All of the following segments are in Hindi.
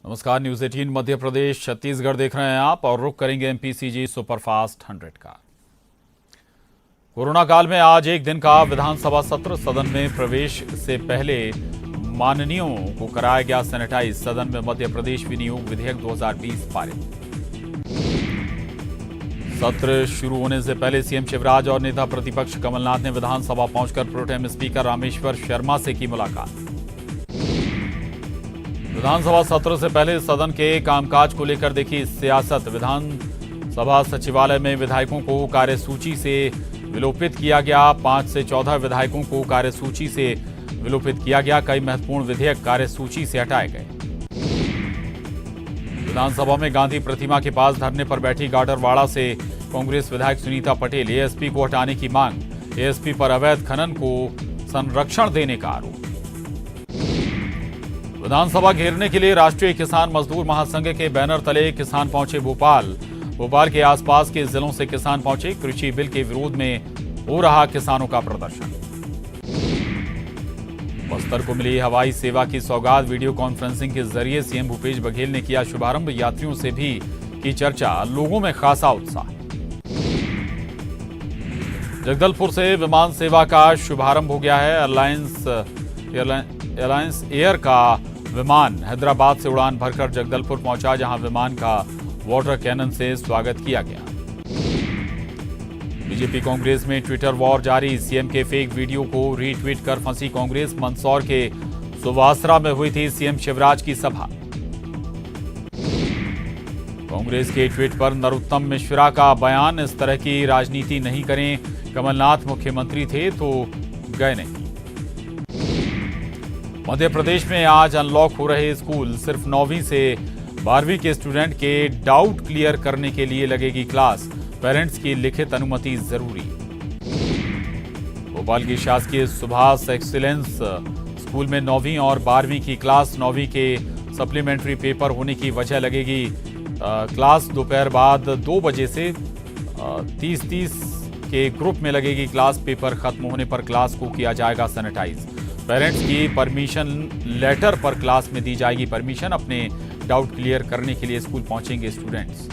नमस्कार, न्यूज 18 मध्य प्रदेश छत्तीसगढ़ देख रहे हैं आप और रुख करेंगे एमपीसीजी सुपरफास्ट 100 का। कोरोना काल में आज एक दिन का विधानसभा सत्र। सदन में प्रवेश से पहले माननीयों को कराया गया सैनिटाइज। सदन में मध्य प्रदेश विनियोग विधेयक 2020 पारित। सत्र शुरू होने से पहले सीएम शिवराज और नेता प्रतिपक्ष कमलनाथ ने विधानसभा पहुंचकर प्रोटेम स्पीकर रामेश्वर शर्मा से की मुलाकात। विधानसभा सत्र से पहले सदन के कामकाज को लेकर देखी सियासत। विधानसभा सचिवालय में विधायकों को कार्यसूची से विलोपित किया गया। 5 से 14 विधायकों को कार्यसूची से विलोपित किया गया। कई महत्वपूर्ण विधेयक कार्यसूची से हटाए गए। विधानसभा में गांधी प्रतिमा के पास धरने पर बैठी गाडरवाड़ा से कांग्रेस विधायक सुनीता पटेल। एएसपी को हटाने की मांग। एएसपी पर अवैध खनन को संरक्षण देने का आरोप। विधानसभा घेरने के लिए राष्ट्रीय किसान मजदूर महासंघ के बैनर तले किसान पहुंचे भोपाल। भोपाल के आसपास के जिलों से किसान पहुंचे। कृषि बिल के विरोध में हो रहा किसानों का प्रदर्शन। बस्तर को मिली हवाई सेवा की सौगात। वीडियो कॉन्फ्रेंसिंग के जरिए सीएम भूपेश बघेल ने किया शुभारंभ। यात्रियों से भी की चर्चा। लोगों में खासा उत्साह। जगदलपुर से विमान सेवा का शुभारंभ हो गया है। एयरलाइंस एयर का विमान हैदराबाद से उड़ान भरकर जगदलपुर पहुंचा, जहां विमान का वाटर कैनन से स्वागत किया गया। बीजेपी कांग्रेस में ट्विटर वॉर जारी। सीएम के फेक वीडियो को रीट्वीट कर फंसी कांग्रेस। मंदसौर के सुवासरा में हुई थी सीएम शिवराज की सभा। कांग्रेस के ट्वीट पर नरोत्तम मिश्रा का बयान। इस तरह की राजनीति नहीं करें। कमलनाथ मुख्यमंत्री थे तो गए नहीं। मध्य प्रदेश में आज अनलॉक हो रहे स्कूल। सिर्फ 9वीं से 12वीं के स्टूडेंट के डाउट क्लियर करने के लिए लगेगी क्लास। पेरेंट्स की लिखित अनुमति जरूरी। भोपाल की शासकीय सुभाष एक्सीलेंस स्कूल में 9वीं और 12वीं की क्लास। 9वीं के सप्लीमेंट्री पेपर होने की वजह लगेगी क्लास दोपहर बाद 2 बजे से 30-30 के ग्रुप में लगेगी क्लास। पेपर खत्म होने पर क्लास को किया जाएगा सैनिटाइज। पेरेंट्स की परमिशन लेटर पर क्लास में दी जाएगी परमिशन। अपने डाउट क्लियर करने के लिए स्कूल पहुंचेंगे स्टूडेंट्स।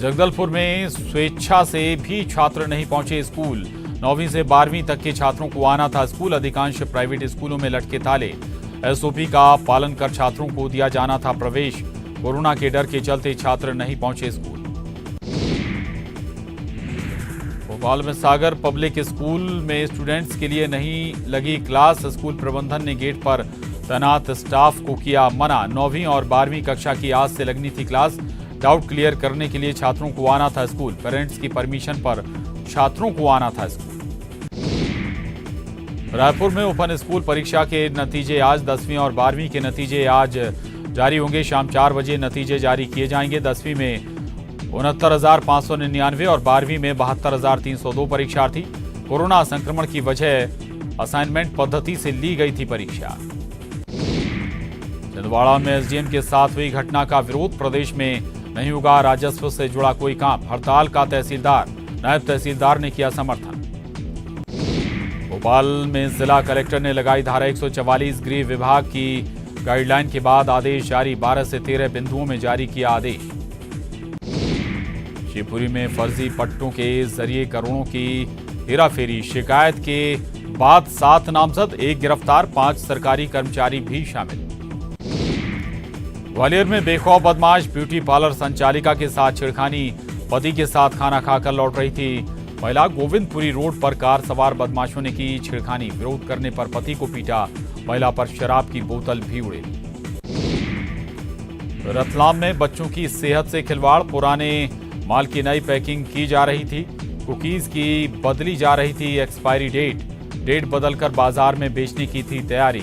जगदलपुर में स्वेच्छा से भी छात्र नहीं पहुंचे स्कूल। 9वीं से 12वीं तक के छात्रों को आना था स्कूल। अधिकांश प्राइवेट स्कूलों में लटके ताले। एसओपी का पालन कर छात्रों को दिया जाना था प्रवेश। कोरोना के डर के चलते छात्र नहीं पहुंचे स्कूल। भोपाल में सागर पब्लिक स्कूल में स्टूडेंट्स के लिए नहीं लगी क्लास। स्कूल प्रबंधन ने गेट पर तैनात स्टाफ को किया मना। 9वीं और 12वीं कक्षा की आज से लगनी थी क्लास। डाउट क्लियर करने के लिए छात्रों को आना था स्कूल। पेरेंट्स की परमिशन पर छात्रों को आना था स्कूल। रायपुर में ओपन स्कूल परीक्षा के नतीजे आज। 10वीं और 12वीं के नतीजे आज जारी होंगे। शाम 4 बजे नतीजे जारी किए जाएंगे। 10वीं में 69,599 और 12वीं में 72,302 परीक्षार्थी। कोरोना संक्रमण की वजह असाइनमेंट पद्धति से ली गई थी परीक्षा। छिंदवाड़ा में एसडीएम के साथ हुई घटना का विरोध। प्रदेश में नहीं होगा राजस्व से जुड़ा कोई काम। हड़ताल का तहसीलदार नायब तहसीलदार ने किया समर्थन। भोपाल में जिला कलेक्टर ने लगाई धारा 144। गृह विभाग की गाइडलाइन के बाद आदेश जारी। 12 से 13 बिंदुओं में जारी किया आदेश। शिवपुरी में फर्जी पट्टों के जरिए करोड़ों की हेराफेरी। शिकायत के बाद 7 नामजद, 1 गिरफ्तार, 5 सरकारी कर्मचारी भी शामिल। ग्वालियर में बेखौफ बदमाश। ब्यूटी पार्लर संचालिका के साथ छिड़खानी। पति के साथ खाना खाकर लौट रही थी महिला। गोविंदपुरी रोड पर कार सवार बदमाशों ने की छिड़खानी। विरोध करने पर पति को पीटा। महिला पर शराब की बोतल भी उड़े। रतलाम में बच्चों की सेहत से खिलवाड़। पुराने माल की नई पैकिंग की जा रही थी। कुकीज की बदली जा रही थी एक्सपायरी डेट बदलकर बाजार में बेचने की थी तैयारी।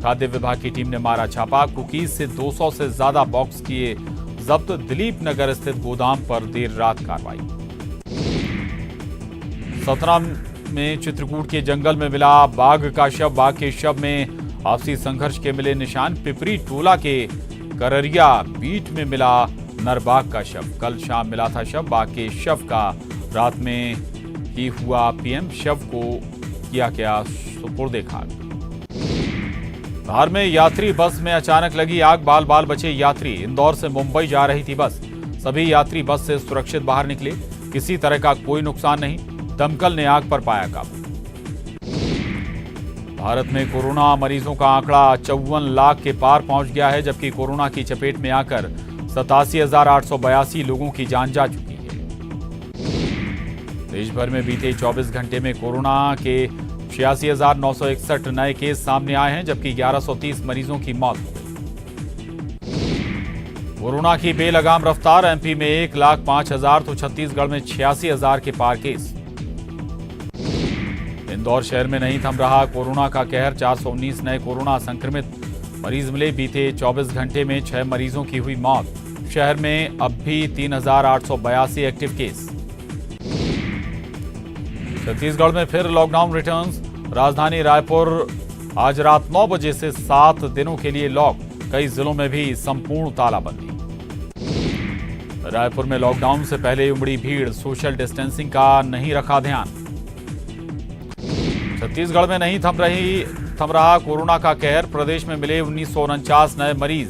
खाद्य विभाग की टीम ने मारा छापा। कुकीज से 200 से ज्यादा बॉक्स किए जब्त। दिलीप नगर स्थित गोदाम पर देर रात कार्रवाई। सतना में चित्रकूट के जंगल में मिला बाघ का शव। बाघ के शव में आपसी संघर्ष के मिले निशान। पिपरी टोला के कररिया बीट में मिला नरबाग का शव। कल शाम मिला था शव। बाघ के शव का रात में ही हुआ पीएम। शव को किया गया सुपुर्दे खाक। धार में यात्री बस में अचानक लगी आग, बाल बाल बचे यात्री। इंदौर से मुंबई जा रही थी बस, सभी यात्री बस से सुरक्षित बाहर निकले, किसी तरह का कोई नुकसान नहीं। दमकल ने आग पर पाया काबू। भारत में कोरोना मरीजों का आंकड़ा 54 लाख के पार पहुंच गया है, जबकि कोरोना की चपेट में आकर 87,882 लोगों की जान जा चुकी है। देश भर में बीते 24 घंटे में कोरोना के 86,961 नए केस सामने आए हैं, जबकि 1130 मरीजों की मौत हो गई। कोरोना की बेलगाम रफ्तार, एमपी में 1,05,000 तो छत्तीसगढ़ में 86,000 के पार केस। इंदौर शहर में नहीं थम रहा कोरोना का कहर, 419 नए कोरोना संक्रमित मरीज मिले। बीते 24 घंटे में 6 मरीजों की हुई मौत। शहर में अब भी 3,882 एक्टिव केस। छत्तीसगढ़ में फिर लॉकडाउन रिटर्न्स। राजधानी रायपुर आज रात 9 बजे से 7 दिनों के लिए लॉक, कई जिलों में भी संपूर्ण तालाबंदी। रायपुर में लॉकडाउन से पहले उमड़ी भीड़, सोशल डिस्टेंसिंग का नहीं रखा ध्यान। छत्तीसगढ़ में नहीं थम रहा कोरोना का कहर, प्रदेश में मिले 1949 नए मरीज।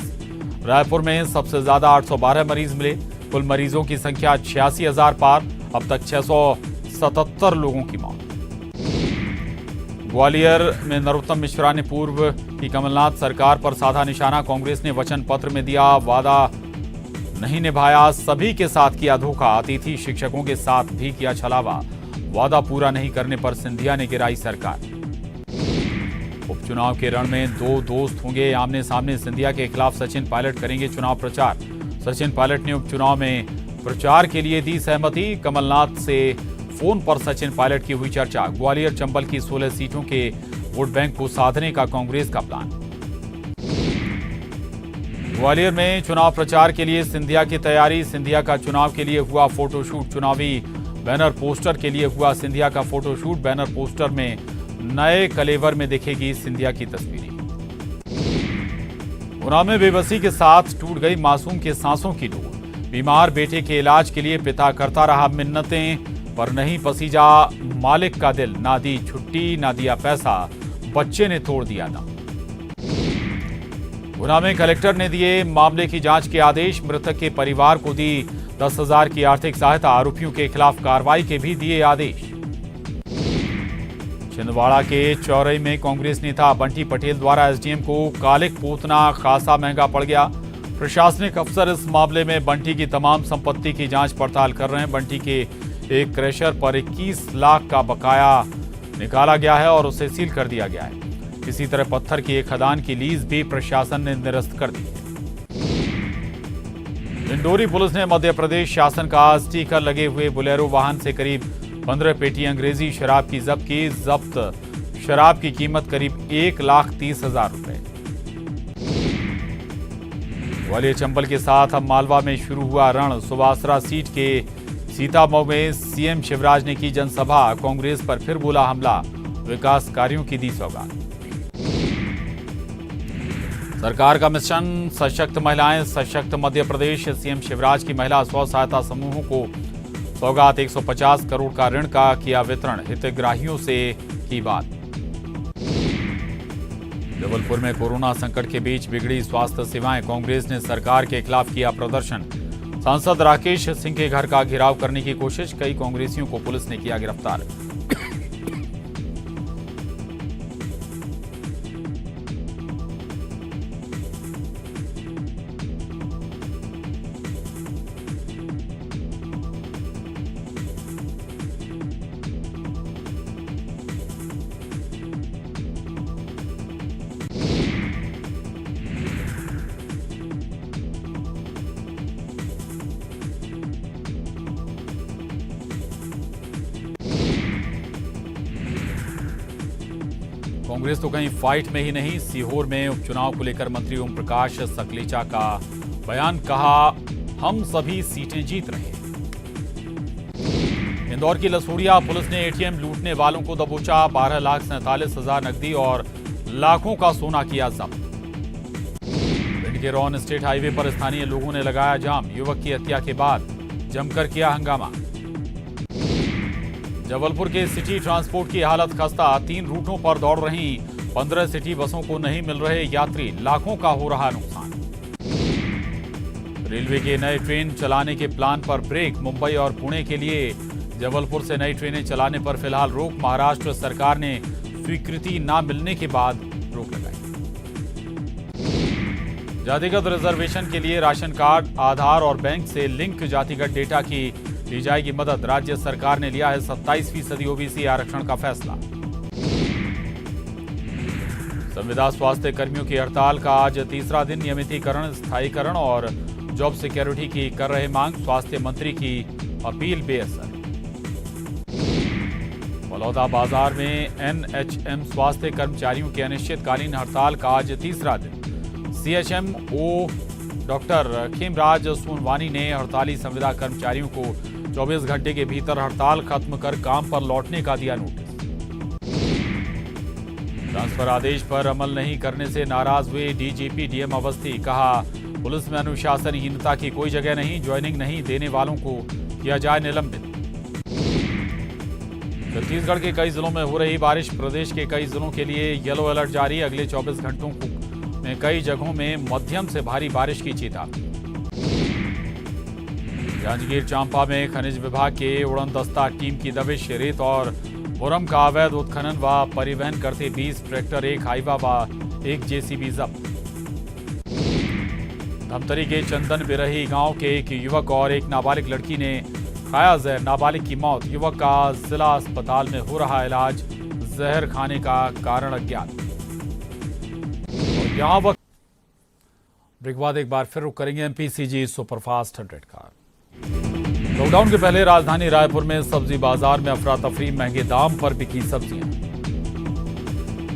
रायपुर में सबसे ज्यादा 812 मरीज मिले। कुल मरीजों की संख्या 86,000 पार, अब तक 677 लोगों की मौत। ग्वालियर में नरोत्तम मिश्रा ने पूर्व की कमलनाथ सरकार पर साधा निशाना। कांग्रेस ने वचन पत्र में दिया वादा नहीं निभाया, सभी के साथ किया धोखा, अतिथि शिक्षकों के साथ भी किया छलावा। वादा पूरा नहीं करने पर सिंधिया ने गिराई सरकार। उपचुनाव के रण में दो दोस्त होंगे आमने सामने, सिंधिया के खिलाफ सचिन पायलट करेंगे चुनाव प्रचार। सचिन पायलट ने उपचुनाव में प्रचार के लिए दी सहमति। कमलनाथ से फोन पर सचिन पायलट की हुई चर्चा। ग्वालियर चंबल की 16 सीटों के वोट बैंक को साधने का कांग्रेस का प्लान। ग्वालियर में चुनाव प्रचार के लिए सिंधिया की तैयारी। सिंधिया का चुनाव के लिए हुआ फोटोशूट। चुनावी बैनर पोस्टर के लिए हुआ सिंधिया का फोटोशूट। बैनर पोस्टर में नए कलेवर में दिखेगी सिंधिया की तस्वीरें। उन्नाव में बेबसी के साथ टूट गई मासूम के सांसों की डोर। बीमार बेटे के इलाज के लिए पिता करता रहा मिन्नतें, पर नहीं पसीजा मालिक का दिल। ना दी छुट्टी, ना दिया पैसा, बच्चे ने तोड़ दिया दम। गुना में कलेक्टर ने दिए मामले की जांच के आदेश। मृतक के परिवार को दी 10,000 की आर्थिक सहायता। आरोपियों के खिलाफ कार्रवाई के भी दिए आदेश। छिंदवाड़ा के चौरई में कांग्रेस नेता बंटी पटेल द्वारा एसडीएम को कालिक पोतना खासा महंगा पड़ गया। प्रशासनिक अफसर इस मामले में बंटी की तमाम संपत्ति की जांच पड़ताल कर रहे हैं। बंटी के एक क्रशर पर 21 लाख का बकाया निकाला गया है और उसे सील कर दिया गया है। इसी तरह पत्थर की एक खदान की लीज भी प्रशासन ने निरस्त कर दी है। इंदौरी पुलिस ने मध्य प्रदेश शासन का स्टीकर लगे हुए बोलेरो वाहन से करीब 15 पेटी अंग्रेजी शराब की जब्त की। जब्त शराब की कीमत करीब 1,30,000 रुपए। ग्वालियर चंबल के साथ अब मालवा में शुरू हुआ रण। सुवासरा सीट के सीतामऊ में सीएम शिवराज ने की जनसभा। कांग्रेस पर फिर बोला हमला, विकास कार्यों की दी सौगात। सरकार का मिशन सशक्त महिलाएं सशक्त मध्य प्रदेश। सीएम शिवराज की महिला स्व सहायता समूहों को सौगात। 150 करोड़ का ऋण का किया वितरण। हितग्राहियों से की बात। जबलपुर में कोरोना संकट के बीच बिगड़ी स्वास्थ्य सेवाएं। कांग्रेस ने सरकार के खिलाफ किया प्रदर्शन। सांसद राकेश सिंह के घर का घेराव करने की कोशिश। कई कांग्रेसियों को पुलिस ने किया गिरफ्तार। कांग्रेस तो कहीं फाइट में ही नहीं। सीहोर में उपचुनाव को लेकर मंत्री ओम प्रकाश सकलेचा का बयान। कहा हम सभी सीटें जीत रहे हैं। इंदौर की लसूड़िया पुलिस ने एटीएम लूटने वालों को दबोचा। 12,47,000 नकदी और लाखों का सोना किया जब्त। भिंड के रॉन स्टेट हाईवे पर स्थानीय लोगों ने लगाया जाम। युवक की हत्या के बाद जमकर किया हंगामा। जबलपुर के सिटी ट्रांसपोर्ट की हालत खस्ता। 3 रूटों पर दौड़ रही 15 सिटी बसों को नहीं मिल रहे यात्री, लाखों का हो रहा नुकसान। रेलवे के नए ट्रेन चलाने के प्लान पर ब्रेक, मुंबई और पुणे के लिए जबलपुर से नई ट्रेनें चलाने पर फिलहाल रोक। महाराष्ट्र सरकार ने स्वीकृति न मिलने के बाद रोक लगाई। जातिगत रिजर्वेशन के लिए राशन कार्ड, आधार और बैंक से लिंक जातिगत डेटा की ली जाएगी मदद। राज्य सरकार ने लिया है 27% ओबीसी आरक्षण का फैसला। संविदा स्वास्थ्य कर्मियों की हड़ताल का आज तीसरा दिन। नियमितीकरण, स्थायीकरण और जॉब सिक्योरिटी की कर रहे मांग। स्वास्थ्य मंत्री की अपील बेअसर। बलौदा बाजार में एनएचएम स्वास्थ्य कर्मचारियों की अनिश्चितकालीन हड़ताल का आज तीसरा दिन। सीएचएमओ डॉक्टर खेमराज सोनवानी ने हड़ताली संविदा कर्मचारियों को 24 घंटे के भीतर हड़ताल खत्म कर काम पर लौटने का दिया नोटिस। ट्रांसफर आदेश पर अमल नहीं करने से नाराज हुए डीजीपी डीएम अवस्थी। कहा, पुलिस में अनुशासनहीनता की कोई जगह नहीं, ज्वाइनिंग नहीं देने वालों को किया जाए निलंबित। छत्तीसगढ़ के कई जिलों में हो रही बारिश। प्रदेश के कई जिलों के लिए येलो अलर्ट जारी। अगले 24 घंटों में कई जगहों में मध्यम से भारी बारिश की चेतावनी। जांजगीर चांपा में खनिज विभाग के उड़नदस्ता टीम की दबिश। रेत और मुरम का अवैध उत्खनन व परिवहन करते 20 ट्रैक्टर, 1 हाईवा व 1 जेसीबी जब्त। धमतरी के चंदन बिरही गांव के एक युवक और एक नाबालिग लड़की ने खाया जहर, नाबालिग की मौत। युवक का जिला अस्पताल में हो रहा इलाज। जहर खाने का कारण अज्ञात। और यहां वक्त ब्रेक बाद एक बार फिर रुक करेंगे एमपीसीजी सुपरफास्ट 100 कार। लॉकडाउन के पहले राजधानी रायपुर में सब्जी बाजार में अफरा तफरी, महंगे दाम पर बिकी सब्जियां।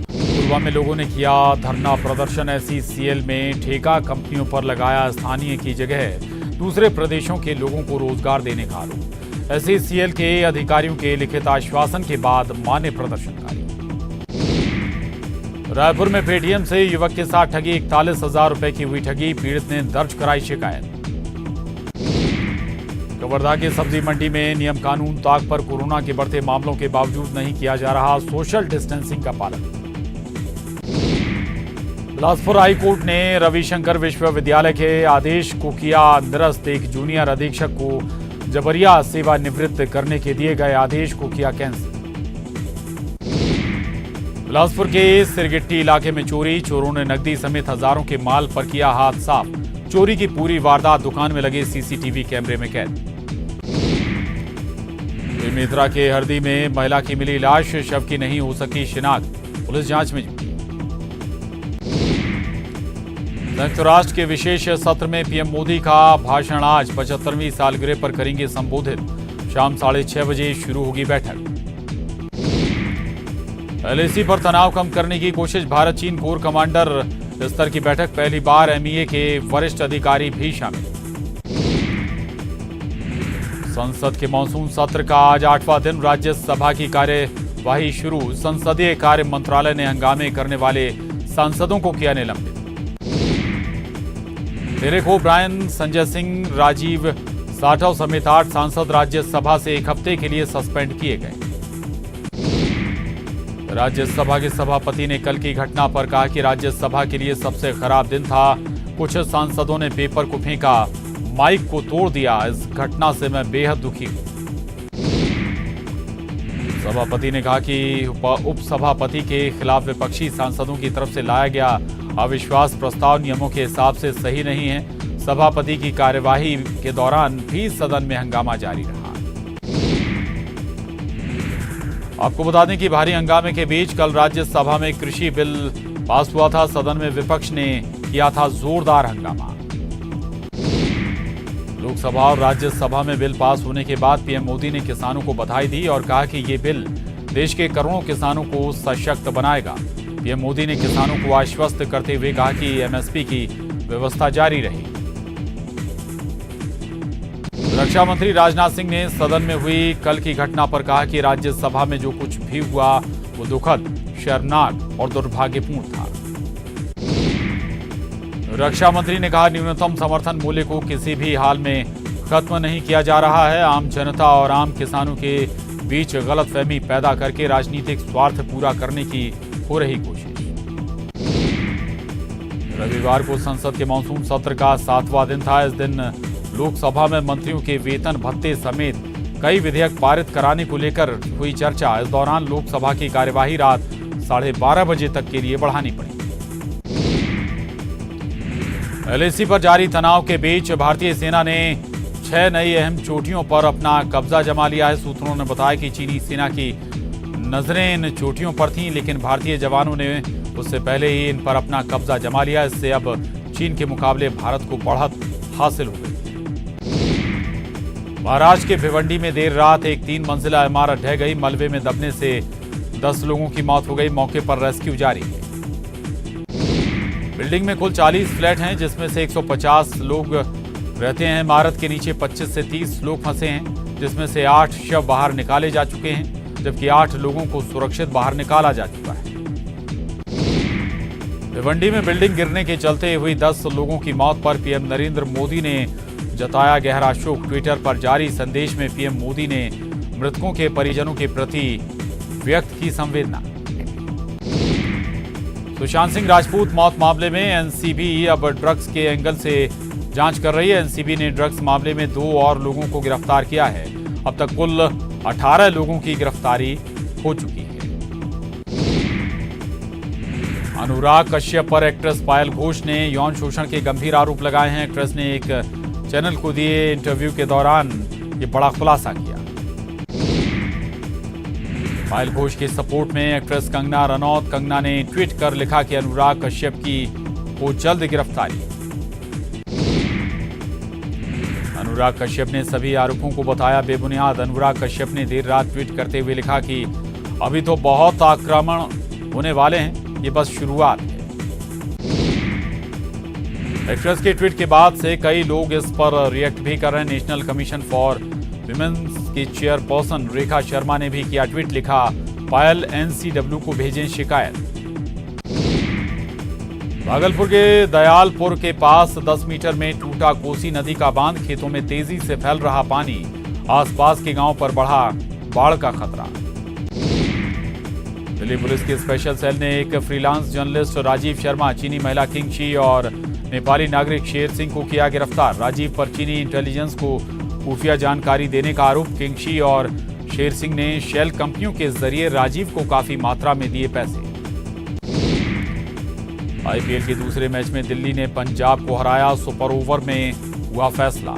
पूर्वा में लोगों ने किया धरना प्रदर्शन। एसईसीएल में ठेका कंपनियों पर लगाया स्थानीय की जगह दूसरे प्रदेशों के लोगों को रोजगार देने का आरोप। एसईसीएल के अधिकारियों के लिखित आश्वासन के बाद माने प्रदर्शनकारी। रायपुर में पेटीएम से युवक के साथ ठगी, 41,000 रुपए की हुई ठगी। पीड़ित ने दर्ज कराई शिकायत। कवर्धा के सब्जी मंडी में नियम कानून ताक पर। कोरोना के बढ़ते मामलों के बावजूद नहीं किया जा रहा सोशल डिस्टेंसिंग का पालन। बिलासपुर हाईकोर्ट ने रविशंकर विश्वविद्यालय के आदेश को किया निरस्त। एक जूनियर अधीक्षक को जबरिया सेवानिवृत्त करने के दिए गए आदेश को किया कैंसिल। बिलासपुर के सिरगिट्टी इलाके में चोरी। चोरों ने नकदी समेत हजारों के माल पर किया हाथ साफ। चोरी की पूरी वारदात दुकान में लगे सीसीटीवी कैमरे में कैद। बेमेतरा के हरदी में महिला की मिली लाश, शव की नहीं हो सकी शिनाख्त। पुलिस जांच में जुटी। संयुक्त राष्ट्र के विशेष सत्र में पीएम मोदी का भाषण आज। 75वीं सालगिरह पर करेंगे संबोधित। शाम 6:30 बजे शुरू होगी बैठक। एलएसी पर तनाव कम करने की कोशिश। भारत चीन कोर कमांडर स्तर की बैठक। पहली बार एमईए के वरिष्ठ अधिकारी भी शामिल। संसद के मॉनसून सत्र का आज 8वां दिन। राज्यसभा की कार्यवाही शुरू। संसदीय कार्य मंत्रालय ने हंगामे करने वाले सांसदों को किया निलंबित। डेरेक ओब्रायन, संजय सिंह, राजीव साठव समेत 8 सांसद राज्यसभा से एक हफ्ते के लिए सस्पेंड किए गए। राज्यसभा के सभापति ने कल की घटना पर कहा कि राज्यसभा के लिए सबसे खराब दिन था। कुछ सांसदों ने पेपर को फेंका, माइक को तोड़ दिया। इस घटना से मैं बेहद दुखी हूं। सभापति ने कहा कि उपसभापति के खिलाफ विपक्षी सांसदों की तरफ से लाया गया अविश्वास प्रस्ताव नियमों के हिसाब से सही नहीं है। सभापति की कार्यवाही के दौरान भी सदन में हंगामा जारी रहा। आपको बता दें कि भारी हंगामे के बीच कल राज्यसभा में कृषि बिल पास हुआ था। सदन में विपक्ष ने किया था जोरदार हंगामा। लोकसभा और राज्यसभा में बिल पास होने के बाद पीएम मोदी ने किसानों को बधाई दी और कहा कि ये बिल देश के करोड़ों किसानों को सशक्त बनाएगा। पीएम मोदी ने किसानों को आश्वस्त करते हुए कहा कि एमएसपी की व्यवस्था जारी रही। रक्षा मंत्री राजनाथ सिंह ने सदन में हुई कल की घटना पर कहा कि राज्यसभा में जो कुछ भी हुआ वो दुखद, शर्मनाक और दुर्भाग्यपूर्ण था। रक्षा मंत्री ने कहा, न्यूनतम समर्थन मूल्य को किसी भी हाल में खत्म नहीं किया जा रहा है। आम जनता और आम किसानों के बीच गलतफहमी पैदा करके राजनीतिक स्वार्थ पूरा करने की हो रही कोशिश। रविवार को संसद के मानसून सत्र का 7वां दिन था। इस दिन लोकसभा में मंत्रियों के वेतन भत्ते समेत कई विधेयक पारित कराने को लेकर हुई चर्चा। इस दौरान लोकसभा की कार्यवाही रात 12:30 बजे तक के लिए बढ़ानी पड़ी। एलएसी पर जारी तनाव के बीच भारतीय सेना ने 6 नई अहम चोटियों पर अपना कब्जा जमा लिया है। सूत्रों ने बताया कि चीनी सेना की नजरें इन चोटियों पर थीं, लेकिन भारतीय जवानों ने उससे पहले ही इन पर अपना कब्जा जमा लिया। इससे अब चीन के मुकाबले भारत को बढ़त हासिल हो गई। महाराष्ट्र के भिवंडी में देर रात एक 3 मंजिला इमारत ढह गई। मलबे में दबने से 10 लोगों की मौत हो गई। मौके पर रेस्क्यू जारी है। बिल्डिंग में कुल 40 फ्लैट हैं, जिसमें से 150 लोग रहते हैं। इमारत के नीचे 25 से 30 लोग फंसे हैं, जिसमें से 8 शव बाहर निकाले जा चुके हैं, जबकि 8 लोगों को सुरक्षित बाहर निकाला जा चुका है। भिवंडी में बिल्डिंग गिरने के चलते हुई 10 लोगों की मौत पर पीएम नरेंद्र मोदी ने जताया गहरा शोक। ट्विटर पर जारी संदेश में पीएम मोदी ने मृतकों के परिजनों के प्रति व्यक्त की संवेदना। सुशांत सिंह राजपूत मौत मामले में एनसीबी अब ड्रग्स के एंगल से जांच कर रही है। एनसीबी ने ड्रग्स मामले में 2 और लोगों को गिरफ्तार किया है। अब तक कुल 18 लोगों की गिरफ्तारी हो चुकी है। अनुराग कश्यप पर एक्ट्रेस पायल घोष ने यौन शोषण के गंभीर आरोप लगाए हैं। एक्ट्रेस ने एक चैनल को दिए इंटरव्यू के दौरान ये बड़ा खुलासा किया। पायल घोष के सपोर्ट में एक्ट्रेस कंगना रनौत। कंगना ने ट्वीट कर लिखा कि अनुराग कश्यप की हो जल्द गिरफ्तारी। अनुराग कश्यप ने सभी आरोपों को बताया बेबुनियाद। अनुराग कश्यप ने देर रात ट्वीट करते हुए लिखा कि अभी तो बहुत आक्रमण होने वाले हैं, ये बस शुरुआत है। एक्ट्रेस के ट्वीट के बाद से कई लोग इस पर रिएक्ट भी कर रहे हैं। नेशनल कमीशन फॉर विमेन्स की चेयरपर्सन रेखा शर्मा ने भी किया ट्वीट, लिखा पायल एनसीडब्ल्यू को भेजें शिकायत। भागलपुर के दयालपुर के पास 10 मीटर में टूटा कोसी नदी का बांध। खेतों में तेजी से फैल रहा पानी। आसपास के गांव पर बढ़ा बाढ़ का खतरा। दिल्ली पुलिस के स्पेशल सेल ने एक फ्रीलांस जर्नलिस्ट राजीव शर्मा, चीनी महिला किंग शी और नेपाली नागरिक शेर सिंह को किया गिरफ्तार। राजीव पर चीनी इंटेलिजेंस को खुफिया जानकारी देने का आरोप। किंग शी और शेर सिंह ने शेल कंपनियों के जरिए राजीव को काफी मात्रा में दिए पैसे। आईपीएल के दूसरे मैच में दिल्ली ने पंजाब को हराया। सुपर ओवर में हुआ फैसला।